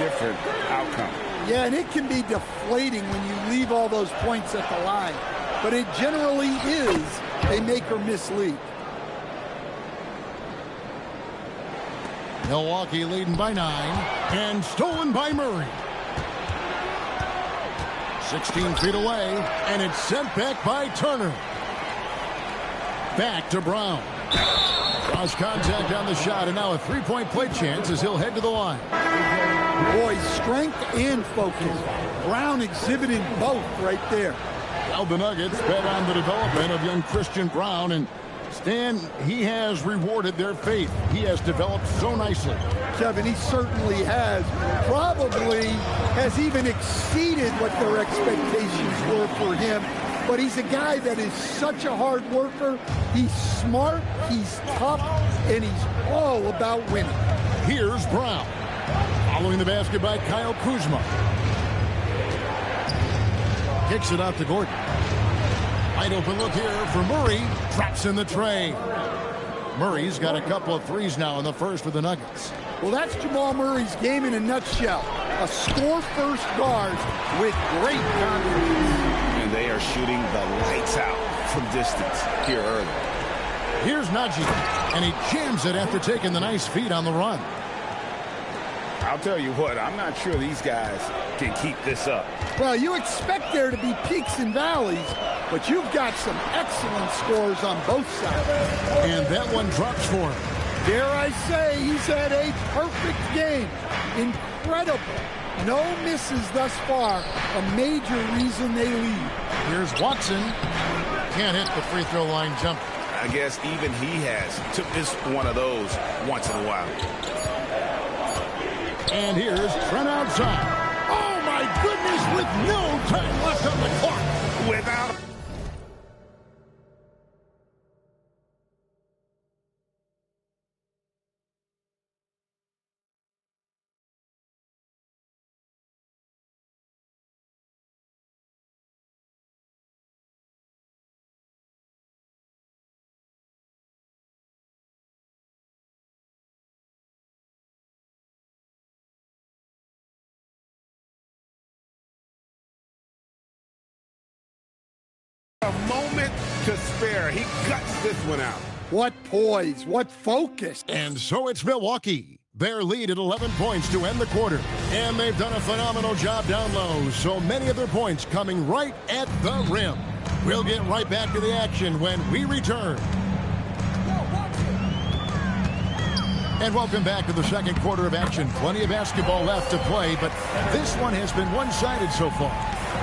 different outcome. Yeah, and it can be deflating when you leave all those points at the line. But it generally is a make or miss lead. Milwaukee leading by 9 and stolen by Murray. 16 feet away, and it's sent back by Turner. Back to Brown. Cross contact on the shot, and now a three-point play chance as he'll head to the line. Boy, strength and focus. Brown exhibiting both right there. Well, the Nuggets bet on the development of young Christian Brown, and Stan, he has rewarded their faith. He has developed so nicely. Kevin, he certainly has. Probably has even exceeded what their expectations were for him. But he's a guy that is such a hard worker. He's smart, he's tough, and he's all about winning. Here's Brown. Following the basket by Kyle Kuzma. Kicks it out to Gordon. Wide open look here for Murray. Drops in the tray. Murray's got a couple of threes now in the first for the Nuggets. Well, that's Jamal Murray's game in a nutshell. A score-first guard with great confidence. And they are shooting the lights out from distance here early. Here's Najee, and he jams it after taking the nice feed on the run. I'll tell you what, I'm not sure these guys can keep this up. Well, you expect there to be peaks and valleys, but you've got some excellent scores on both sides. And that one drops for him. Dare I say, he's had a perfect game. Incredible. No misses thus far. A major reason they lead. Here's Watson. Can't hit the free throw line jump. I guess even he has took this one of those once in a while. And here's Trent outside. Oh, my goodness, with no time left on the clock. Without... A moment to spare. He guts this one out. What poise, what focus. And so it's Milwaukee. Their lead at 11 points to end the quarter. And they've done a phenomenal job down low. So many of their points coming right at the rim. We'll get right back to the action when we return. And welcome back to the second quarter of action. Plenty of basketball left to play, but this one has been one-sided so far.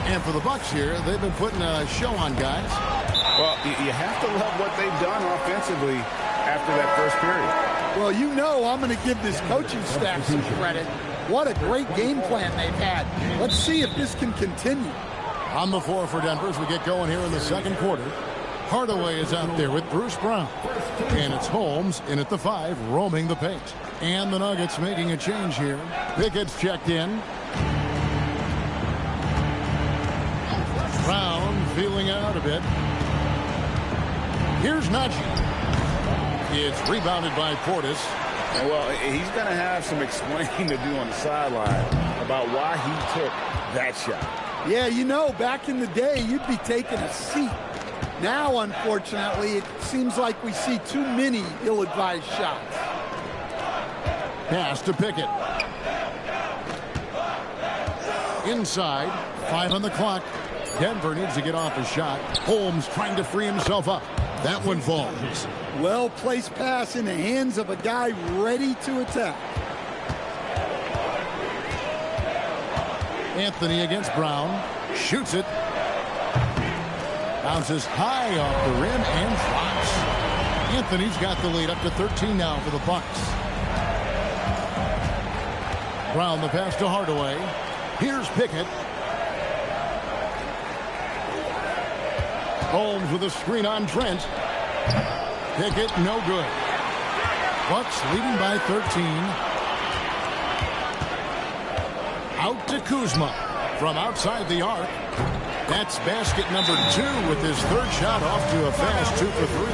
And for the Bucks here, they've been putting a show on, guys. Well, you have to love what they've done offensively after that first period. Well, you know I'm going to give this coaching staff some credit. What a great game plan they've had. Let's see if this can continue. On the floor for Denver as we get going here in the second quarter. Hardaway is out there with Bruce Brown. And it's Holmes in at the 5, roaming the paint. And the Nuggets making a change here. Pickett's checked in. Brown feeling out a bit. Here's Najee. It's rebounded by Portis. Well, he's going to have some explaining to do on the sideline about why he took that shot. Yeah, you know, back in the day, you'd be taking a seat. Now, unfortunately, it seems like we see too many ill-advised shots. Pass to Pickett. Inside, 5 on the clock. Denver needs to get off a shot. Holmes trying to free himself up. That one falls. Well-placed pass in the hands of a guy ready to attack. Anthony against Brown. Shoots it. Bounces high off the rim and drops. Anthony's got the lead up to 13 now for the Bucks. Brown the pass to Hardaway. Here's Pickett. Holmes with a screen on Trent. Pickett no good. Bucks leading by 13. Out to Kuzma from outside the arc. That's basket number 2 with his third shot off to a fast 2 for 3.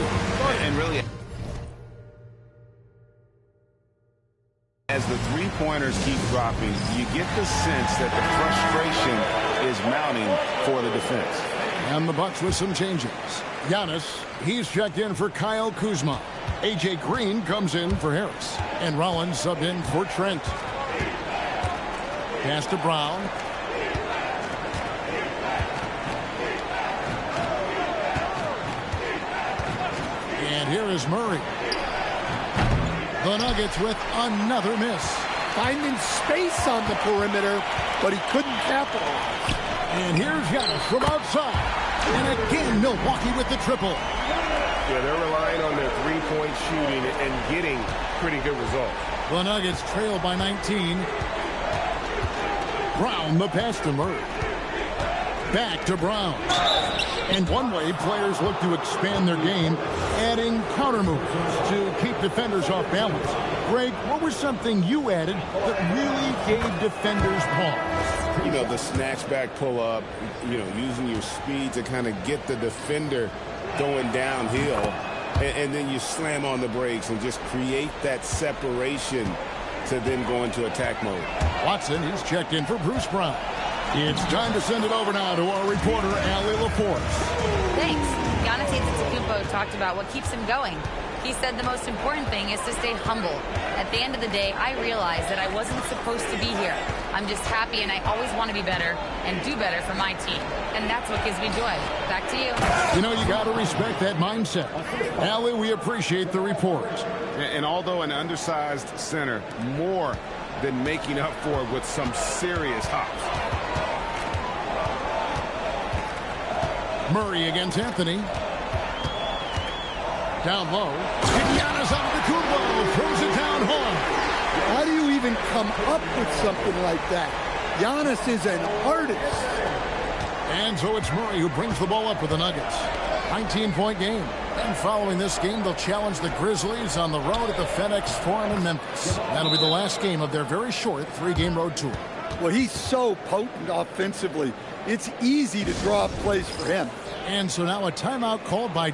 And really... As the three-pointers keep dropping, you get the sense that the frustration is mounting for the defense. And the Bucks with some changes. Giannis, he's checked in for Kyle Kuzma. A.J. Green comes in for Harris. And Rollins subbed in for Trent. Pass to Brown. And here is Murray. The Nuggets with another miss. Finding space on the perimeter, but he couldn't capitalize. And here's Giannis from outside. And again, Milwaukee with the triple. Yeah, they're relying on their three-point shooting and getting pretty good results. The Nuggets trail by 19. Brown, the pass to Murray. Back to Brown. And one way players look to expand their game, adding counter moves to keep defenders off balance. Greg, what was something you added that really gave defenders pause? You know, the snatch back pull up, you know, using your speed to kind of get the defender going downhill, and then you slam on the brakes and just create that separation to then go into attack mode. Watson, he's checked in for Bruce Brown. It's time to send it over now to our reporter, Allie LaForce. Thanks. Giannis Antetokounmpo talked about what keeps him going. He said the most important thing is to stay humble. At the end of the day, I realized that I wasn't supposed to be here. I'm just happy, and I always want to be better and do better for my team. And that's what gives me joy. Back to you. You know, you got to respect that mindset. Allie, we appreciate the report. And although an undersized center, more than making up for it with some serious hops. Murray against Anthony. Down low. Giannis Antetokounmpo throws it down hard. How do you even come up with something like that? Giannis is an artist. And so it's Murray who brings the ball up for the Nuggets. 19-point game. And following this game, they'll challenge the Grizzlies on the road at the FedEx Forum in Memphis. That'll be the last game of their very short 3-game road tour. Well, he's so potent offensively. It's easy to draw up plays for him. And so now a timeout called by